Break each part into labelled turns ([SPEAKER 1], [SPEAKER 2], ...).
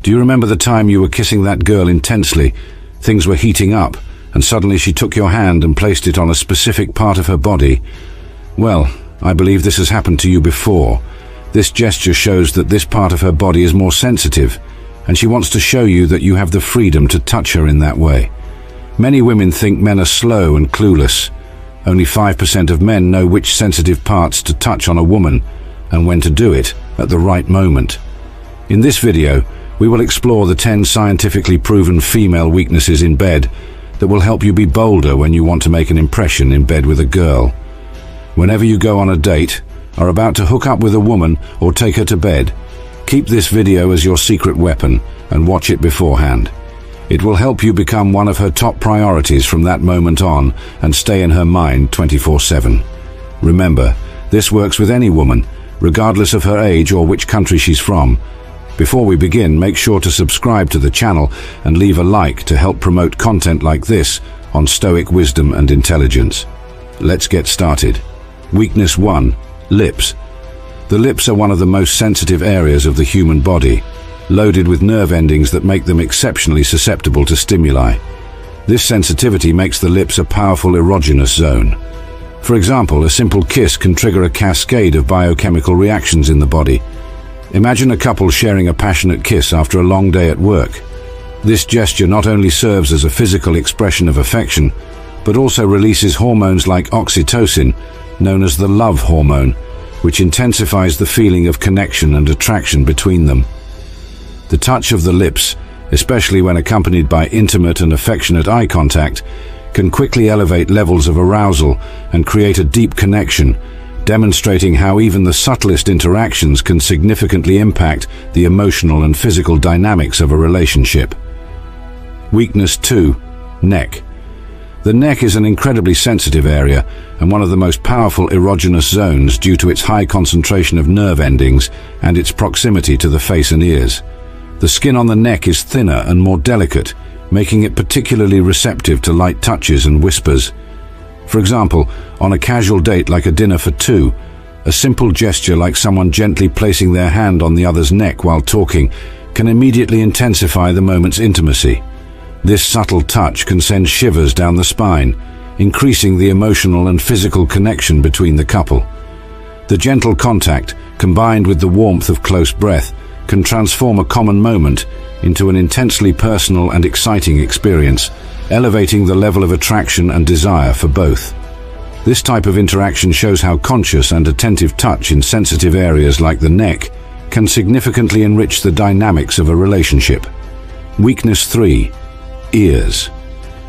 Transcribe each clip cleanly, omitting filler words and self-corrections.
[SPEAKER 1] Do you remember the time you were kissing that girl intensely? Things were heating up, and suddenly she took your hand and placed it on a specific part of her body. Well, I believe this has happened to you before. This gesture shows that this part of her body is more sensitive, and she wants to show you that you have the freedom to touch her in that way. Many women think men are slow and clueless. Only 5% of men know which sensitive parts to touch on a woman and when to do it at the right moment. In this video, we will explore the 10 scientifically proven female weaknesses in bed that will help you be bolder when you want to make an impression in bed with a girl. Whenever you go on a date, are about to hook up with a woman or take her to bed, keep this video as your secret weapon and watch it beforehand. It will help you become one of her top priorities from that moment on and stay in her mind 24/7. Remember, this works with any woman, regardless of her age or which country she's from. Before we begin, make sure to subscribe to the channel and leave a like to help promote content like this on Stoic wisdom and intelligence. Let's get started. Weakness 1. Lips. The lips are one of the most sensitive areas of the human body, loaded with nerve endings that make them exceptionally susceptible to stimuli. This sensitivity makes the lips a powerful erogenous zone. For example, a simple kiss can trigger a cascade of biochemical reactions in the body. Imagine a couple sharing a passionate kiss after a long day at work. This gesture not only serves as a physical expression of affection, but also releases hormones like oxytocin, known as the love hormone, which intensifies the feeling of connection and attraction between them. The touch of the lips, especially when accompanied by intimate and affectionate eye contact, can quickly elevate levels of arousal and create a deep connection, demonstrating how even the subtlest interactions can significantly impact the emotional and physical dynamics of a relationship. Weakness 2. Neck. The neck is an incredibly sensitive area and one of the most powerful erogenous zones due to its high concentration of nerve endings and its proximity to the face and ears. The skin on the neck is thinner and more delicate, making it particularly receptive to light touches and whispers. For example, on a casual date like a dinner for two, a simple gesture like someone gently placing their hand on the other's neck while talking can immediately intensify the moment's intimacy. This subtle touch can send shivers down the spine, increasing the emotional and physical connection between the couple. The gentle contact, combined with the warmth of close breath, can transform a common moment into an intensely personal and exciting experience, elevating the level of attraction and desire for both. This type of interaction shows how conscious and attentive touch in sensitive areas like the neck can significantly enrich the dynamics of a relationship. Weakness 3. Ears.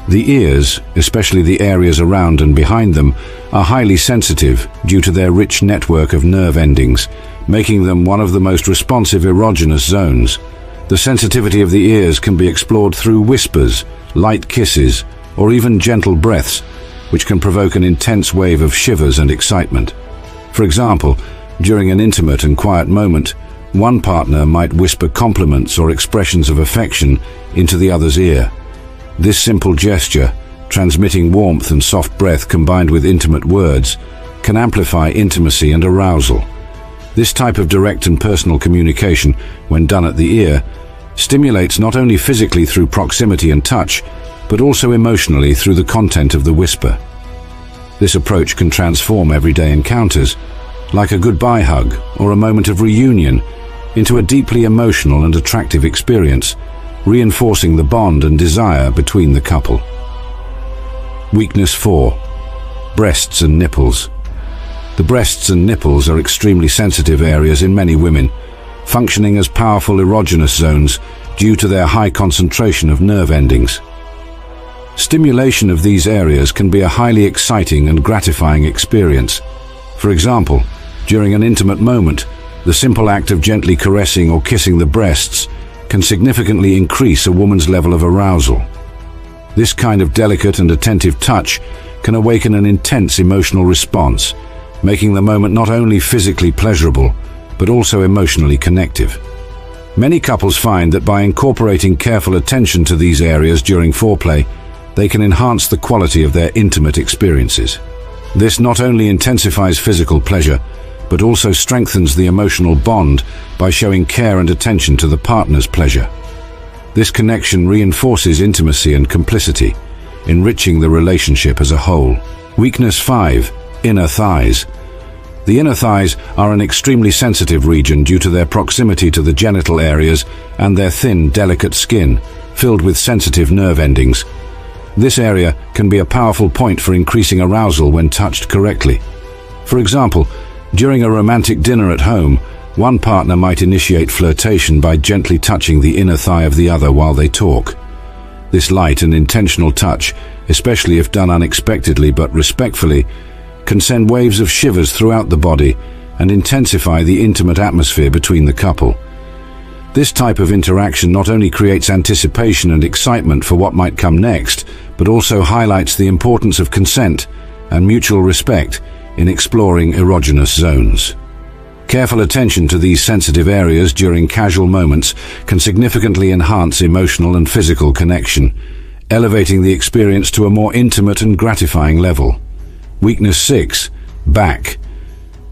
[SPEAKER 1] The ears, especially the areas around and behind them, are highly sensitive due to their rich network of nerve endings, making them one of the most responsive erogenous zones. The sensitivity of the ears can be explored through whispers, light kisses, or even gentle breaths, which can provoke an intense wave of shivers and excitement. For example, during an intimate and quiet moment, one partner might whisper compliments or expressions of affection into the other's ear. This simple gesture, transmitting warmth and soft breath combined with intimate words, can amplify intimacy and arousal. This type of direct and personal communication, when done at the ear, stimulates not only physically through proximity and touch, but also emotionally through the content of the whisper. This approach can transform everyday encounters, like a goodbye hug or a moment of reunion, into a deeply emotional and attractive experience, reinforcing the bond and desire between the couple. Weakness 4. Breasts and nipples. The breasts and nipples are extremely sensitive areas in many women, functioning as powerful erogenous zones due to their high concentration of nerve endings. Stimulation of these areas can be a highly exciting and gratifying experience. For example, during an intimate moment, the simple act of gently caressing or kissing the breasts can significantly increase a woman's level of arousal. This kind of delicate and attentive touch can awaken an intense emotional response, making the moment not only physically pleasurable, but also emotionally connective. Many couples find that by incorporating careful attention to these areas during foreplay, they can enhance the quality of their intimate experiences. This not only intensifies physical pleasure, but also strengthens the emotional bond by showing care and attention to the partner's pleasure. This connection reinforces intimacy and complicity, enriching the relationship as a whole. Weakness 5. Inner thighs. The inner thighs are an extremely sensitive region due to their proximity to the genital areas and their thin, delicate skin, filled with sensitive nerve endings. This area can be a powerful point for increasing arousal when touched correctly. For example, during a romantic dinner at home, one partner might initiate flirtation by gently touching the inner thigh of the other while they talk. This light and intentional touch, especially if done unexpectedly but respectfully, can send waves of shivers throughout the body and intensify the intimate atmosphere between the couple. This type of interaction not only creates anticipation and excitement for what might come next, but also highlights the importance of consent and mutual respect in exploring erogenous zones. Careful attention to these sensitive areas during casual moments can significantly enhance emotional and physical connection, elevating the experience to a more intimate and gratifying level. Weakness 6. Back.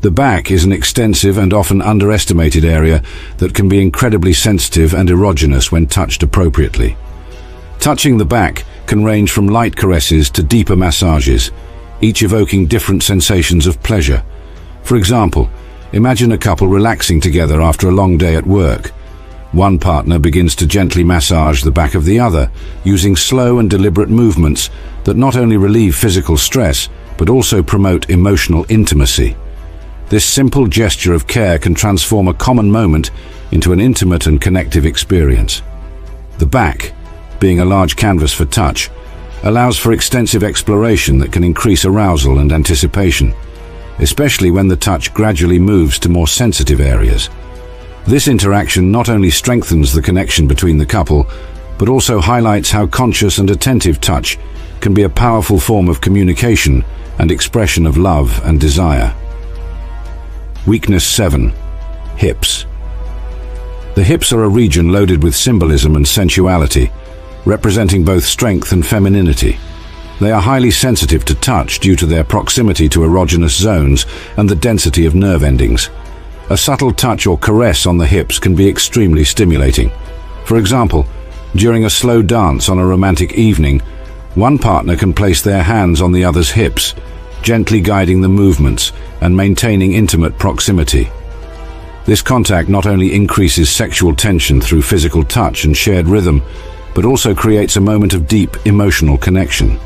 [SPEAKER 1] The back is an extensive and often underestimated area that can be incredibly sensitive and erogenous when touched appropriately. Touching the back can range from light caresses to deeper massages, each evoking different sensations of pleasure. For example, imagine a couple relaxing together after a long day at work. One partner begins to gently massage the back of the other, using slow and deliberate movements that not only relieve physical stress, but also promote emotional intimacy. This simple gesture of care can transform a common moment into an intimate and connective experience. The back, being a large canvas for touch, allows for extensive exploration that can increase arousal and anticipation, especially when the touch gradually moves to more sensitive areas. This interaction not only strengthens the connection between the couple, but also highlights how conscious and attentive touch can be a powerful form of communication and expression of love and desire. Weakness 7. Hips. The hips are a region loaded with symbolism and sensuality, representing both strength and femininity. They are highly sensitive to touch due to their proximity to erogenous zones and the density of nerve endings. A subtle touch or caress on the hips can be extremely stimulating. For example, during a slow dance on a romantic evening, one partner can place their hands on the other's hips, gently guiding the movements and maintaining intimate proximity. This contact not only increases sexual tension through physical touch and shared rhythm, but also creates a moment of deep emotional connection.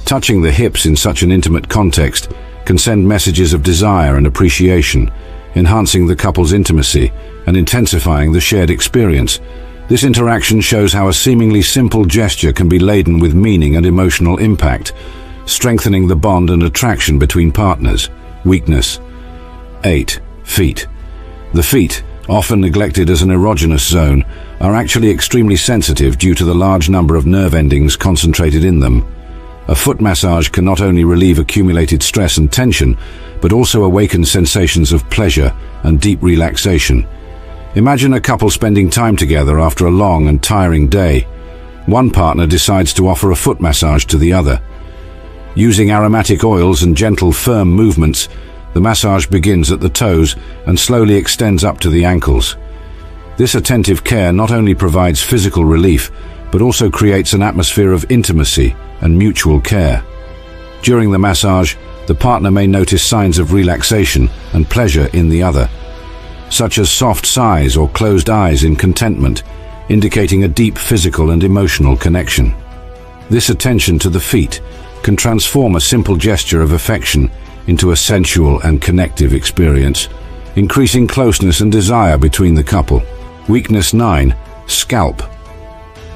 [SPEAKER 1] Touching the hips in such an intimate context can send messages of desire and appreciation, enhancing the couple's intimacy and intensifying the shared experience. This interaction shows how a seemingly simple gesture can be laden with meaning and emotional impact, strengthening the bond and attraction between partners. Weakness 8. Feet. The feet, often neglected as an erogenous zone, are actually extremely sensitive due to the large number of nerve endings concentrated in them. A foot massage can not only relieve accumulated stress and tension, but also awaken sensations of pleasure and deep relaxation. Imagine a couple spending time together after a long and tiring day. One partner decides to offer a foot massage to the other. Using aromatic oils and gentle, firm movements, the massage begins at the toes and slowly extends up to the ankles. This attentive care not only provides physical relief, but also creates an atmosphere of intimacy and mutual care. During the massage, the partner may notice signs of relaxation and pleasure in the other, such as soft sighs or closed eyes in contentment, indicating a deep physical and emotional connection. This attention to the feet can transform a simple gesture of affection into a sensual and connective experience, increasing closeness and desire between the couple. Weakness 9. Scalp.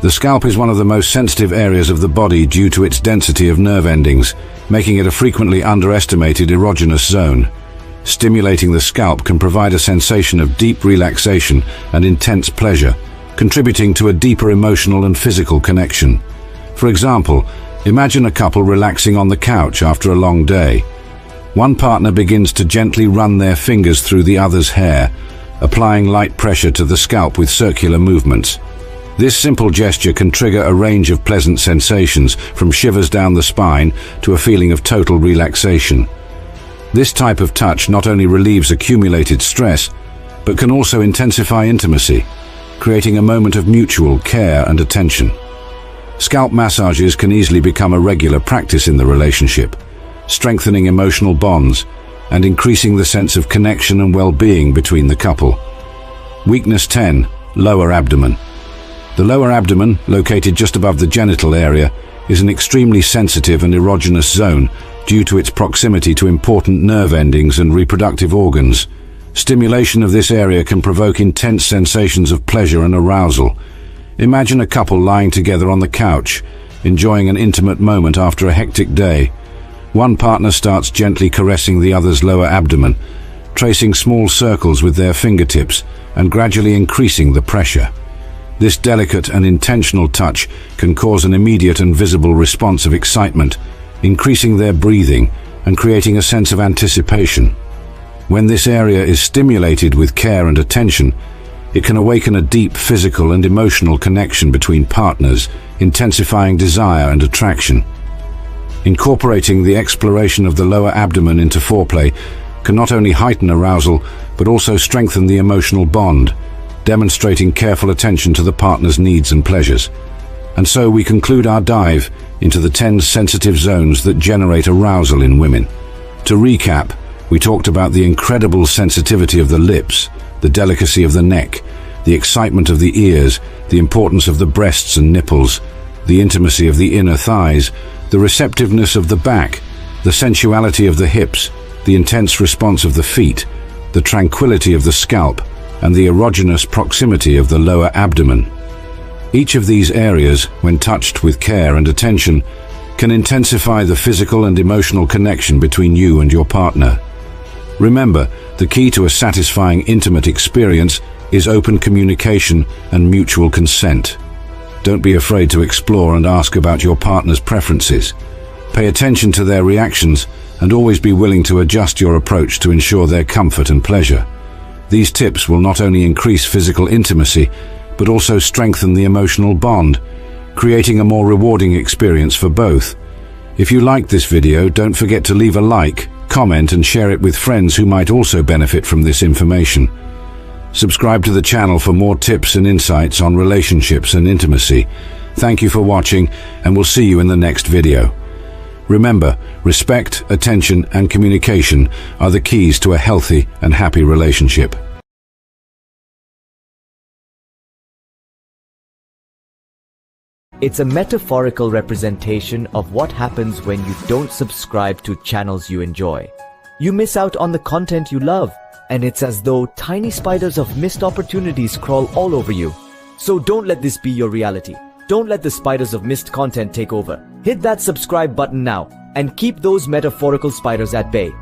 [SPEAKER 1] The scalp is one of the most sensitive areas of the body due to its density of nerve endings, making it a frequently underestimated erogenous zone. Stimulating the scalp can provide a sensation of deep relaxation and intense pleasure, contributing to a deeper emotional and physical connection. For example, imagine a couple relaxing on the couch after a long day. One partner begins to gently run their fingers through the other's hair, applying light pressure to the scalp with circular movements. This simple gesture can trigger a range of pleasant sensations, from shivers down the spine to a feeling of total relaxation. This type of touch not only relieves accumulated stress, but can also intensify intimacy, creating a moment of mutual care and attention. Scalp massages can easily become a regular practice in the relationship, strengthening emotional bonds and increasing the sense of connection and well-being between the couple. Weakness 10. Lower abdomen. The lower abdomen, located just above the genital area, is an extremely sensitive and erogenous zone due to its proximity to important nerve endings and reproductive organs. Stimulation of this area can provoke intense sensations of pleasure and arousal. Imagine a couple lying together on the couch, enjoying an intimate moment after a hectic day. One partner starts gently caressing the other's lower abdomen, tracing small circles with their fingertips and gradually increasing the pressure. This delicate and intentional touch can cause an immediate and visible response of excitement, increasing their breathing and creating a sense of anticipation. When this area is stimulated with care and attention, it can awaken a deep physical and emotional connection between partners, intensifying desire and attraction. Incorporating the exploration of the lower abdomen into foreplay can not only heighten arousal, but also strengthen the emotional bond, demonstrating careful attention to the partner's needs and pleasures. And so we conclude our dive into the 10 sensitive zones that generate arousal in women. To recap, we talked about the incredible sensitivity of the lips, the delicacy of the neck, the excitement of the ears, the importance of the breasts and nipples, the intimacy of the inner thighs, the receptiveness of the back, the sensuality of the hips, the intense response of the feet, the tranquility of the scalp, and the erogenous proximity of the lower abdomen. Each of these areas, when touched with care and attention, can intensify the physical and emotional connection between you and your partner. Remember, the key to a satisfying intimate experience is open communication and mutual consent. Don't be afraid to explore and ask about your partner's preferences. Pay attention to their reactions and always be willing to adjust your approach to ensure their comfort and pleasure. These tips will not only increase physical intimacy, but also strengthen the emotional bond, creating a more rewarding experience for both. If you liked this video, don't forget to leave a like, comment and share it with friends who might also benefit from this information. Subscribe to the channel for more tips and insights on relationships and intimacy. Thank you for watching, and we'll see you in the next video. Remember, respect, attention, and communication are the keys to a healthy and happy relationship.
[SPEAKER 2] It's a metaphorical representation of what happens when you don't subscribe to channels you enjoy. You miss out on the content you love, and it's as though tiny spiders of missed opportunities crawl all over you. So don't let this be your reality. Don't let the spiders of missed content take over. Hit that subscribe button now and keep those metaphorical spiders at bay.